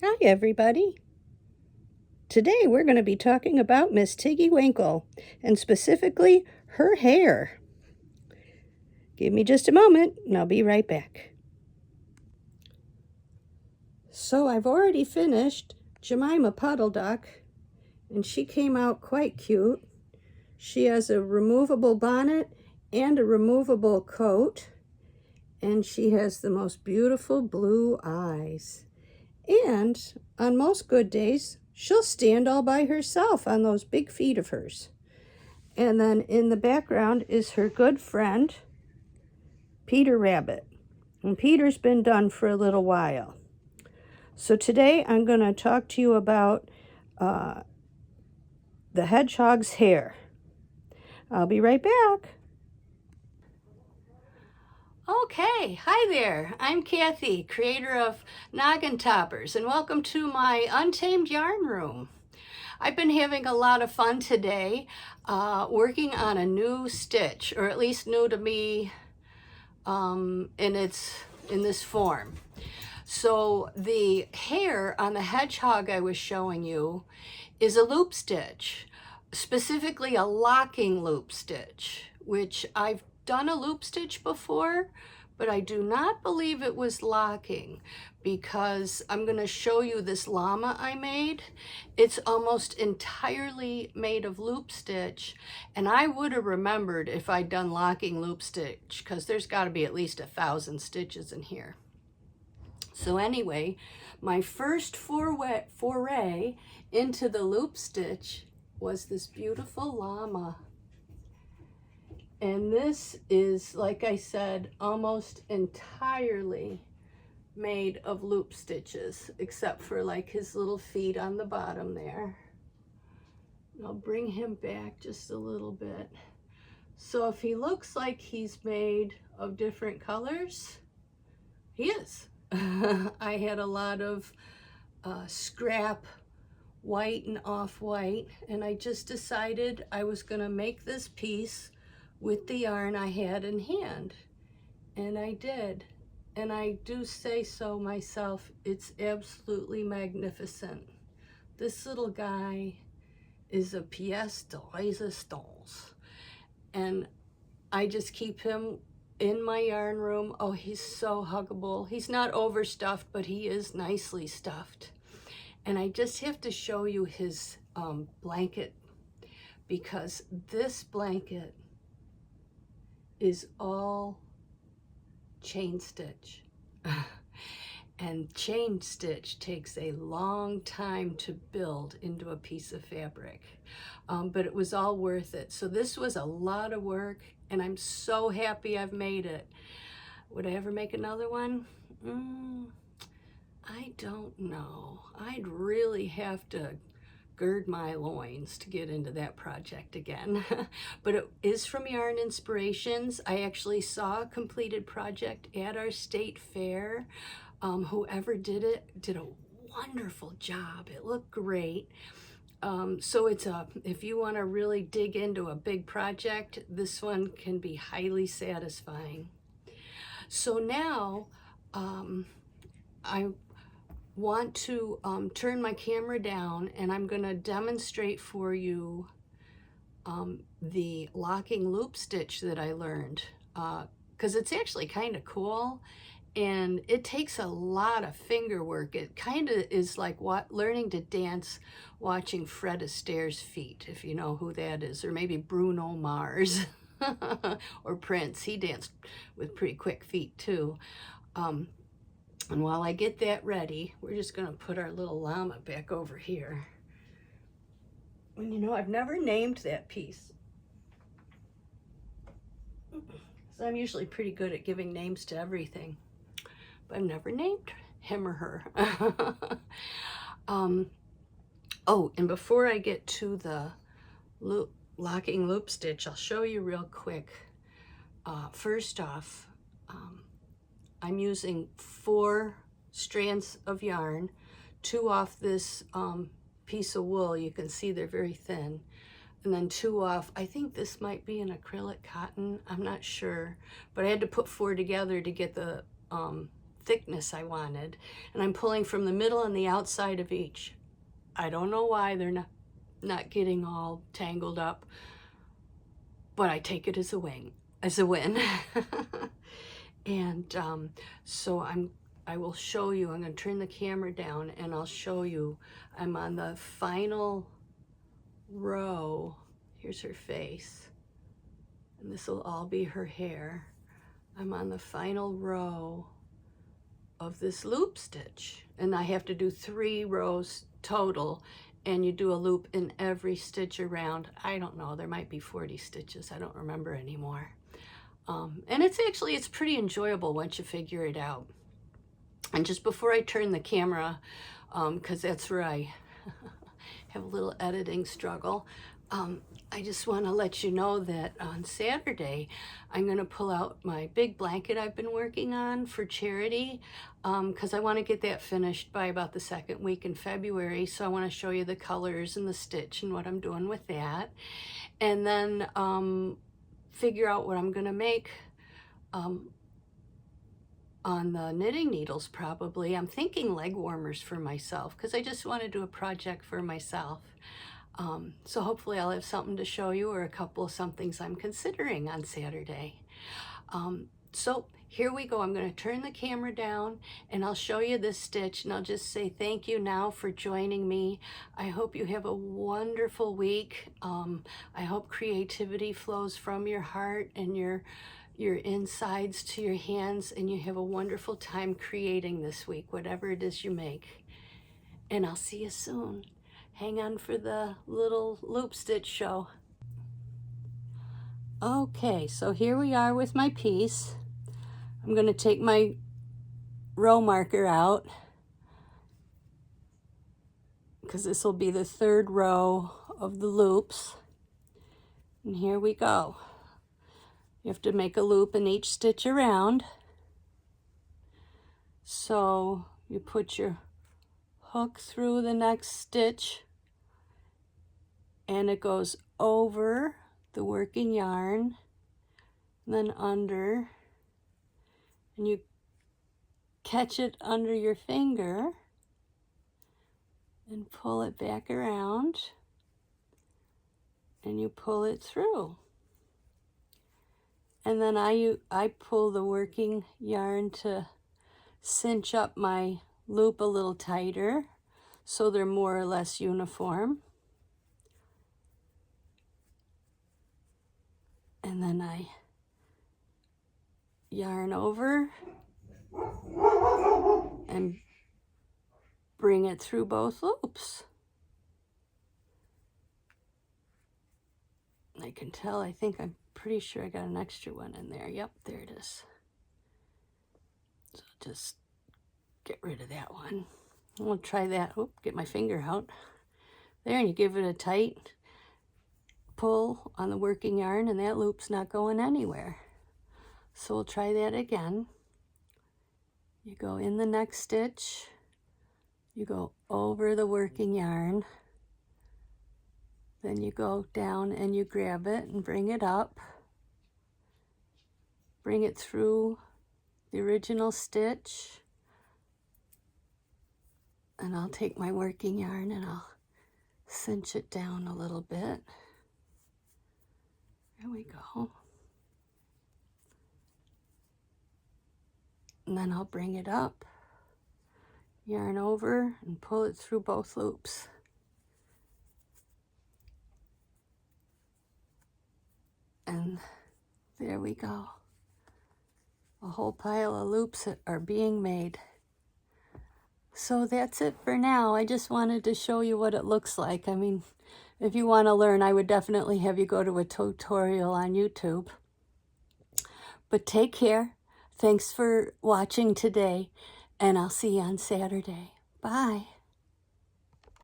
Hi, everybody. Today we're going to be talking about Miss Tiggy Winkle, and specifically her hair. Give me just a moment, and I'll be right back. So I've already finished Jemima Puddle Duck, and she came out quite cute. She has a removable bonnet and a removable coat, and she has the most beautiful blue eyes. And on most good days, she'll stand all by herself on those big feet of hers. And then in the background is her good friend, Peter Rabbit. And Peter's been done for a little while. So today I'm going to talk to you about the hedgehog's hair. I'll be right back. Okay, hi there. I'm Kathy, creator of Gnoggintoppers, and welcome to my Untamed Yarn Room. I've been having a lot of fun today working on a new stitch, or at least new to me in this form. So the hair on the hedgehog I was showing you is a loop stitch, specifically a locking loop stitch, which I've done a loop stitch before, but I do not believe it was locking, because I'm going to show you this llama I made. It's almost entirely made of loop stitch, and I would have remembered if I'd done locking loop stitch, because there's got to be at least 1,000 stitches in here. So anyway, my first foray into the loop stitch was this beautiful llama. And this is, like I said, almost entirely made of loop stitches, except for like his little feet on the bottom there. And I'll bring him back just a little bit. So if he looks like he's made of different colors, he is. I had a lot of scrap white and off-white, and I just decided I was going to make this piece with the yarn I had in hand, and I did. And I do say so myself, it's absolutely magnificent. This little guy is a pièce de résistance, and I just keep him in my yarn room. Oh, he's so huggable. He's not overstuffed, but he is nicely stuffed. And I just have to show you his blanket, because this blanket is all chain stitch. And chain stitch takes a long time to build into a piece of fabric, but it was all worth it. So this was a lot of work, and I'm so happy I've made it. Would I ever make another one? I don't know. I'd really have to gird my loins to get into that project again. But it is from Yarn Inspirations. I actually saw a completed project at our state fair. Whoever did it did a wonderful job. It looked great. So if you want to really dig into a big project, this one can be highly satisfying. So now I want to turn my camera down, and I'm going to demonstrate for you the locking loop stitch that I learned, because it's actually kind of cool, and it takes a lot of finger work. It kind of is like learning to dance watching Fred Astaire's feet, if you know who that is, or maybe Bruno Mars or Prince. He danced with pretty quick feet too. And while I get that ready, we're just going to put our little llama back over here. And you know, I've never named that piece. So I'm usually pretty good at giving names to everything, but I've never named him or her. Oh, and before I get to the locking loop stitch, I'll show you real quick. First off, I'm using 4 strands of yarn, 2 off this piece of wool. You can see they're very thin. And then 2 off, I think this might be an acrylic cotton, I'm not sure. But I had to put 4 together to get the thickness I wanted. And I'm pulling from the middle and the outside of each. I don't know why they're not getting all tangled up, but I take it as a win. And so I will show you. I'm going to turn the camera down and I'll show you. I'm on the final row. Here's her face, and this will all be her hair. I'm on the final row of this loop stitch, and I have to do 3 rows total, and you do a loop in every stitch around. I don't know, there might be 40 stitches. I don't remember anymore. And it's pretty enjoyable once you figure it out. And just before I turn the camera, because that's where I have a little editing struggle, I just want to let you know that on Saturday, I'm going to pull out my big blanket I've been working on for charity, because I want to get that finished by about the 2nd week in February. So I want to show you the colors and the stitch and what I'm doing with that. And then figure out what I'm going to make on the knitting needles probably. I'm thinking leg warmers for myself, because I just want to do a project for myself. So hopefully I'll have something to show you, or a couple of somethings I'm considering on Saturday. So here we go. I'm going to turn the camera down and I'll show you this stitch, and I'll just say thank you now for joining me. I hope you have a wonderful week. I hope creativity flows from your heart and your insides to your hands, and you have a wonderful time creating this week, whatever it is you make. And I'll see you soon. Hang on for the little loop stitch show. Okay, so here we are with my piece. I'm going to take my row marker out, because this will be the 3rd row of the loops. And here we go. You have to make a loop in each stitch around. So you put your hook through the next stitch, and it goes over the working yarn, and then under, and you catch it under your finger and pull it back around, and you pull it through. And then I pull the working yarn to cinch up my loop a little tighter so they're more or less uniform. And then I yarn over and bring it through both loops. I can tell, I'm pretty sure I got an extra one in there. Yep, there it is. So just get rid of that one. We'll try that. Oop, get my finger out. There, and you give it a tight pull on the working yarn, and that loop's not going anywhere. So we'll try that again. You go in the next stitch, you go over the working yarn, then you go down and you grab it and bring it up, bring it through the original stitch, and I'll take my working yarn and I'll cinch it down a little bit. There we go. And then I'll bring it up, yarn over, and pull it through both loops. And there we go. A whole pile of loops are being made. So that's it for now. I just wanted to show you what it looks like. I mean, if you want to learn, I would definitely have you go to a tutorial on YouTube. But take care. Thanks for watching today, and I'll see you on Saturday. Bye.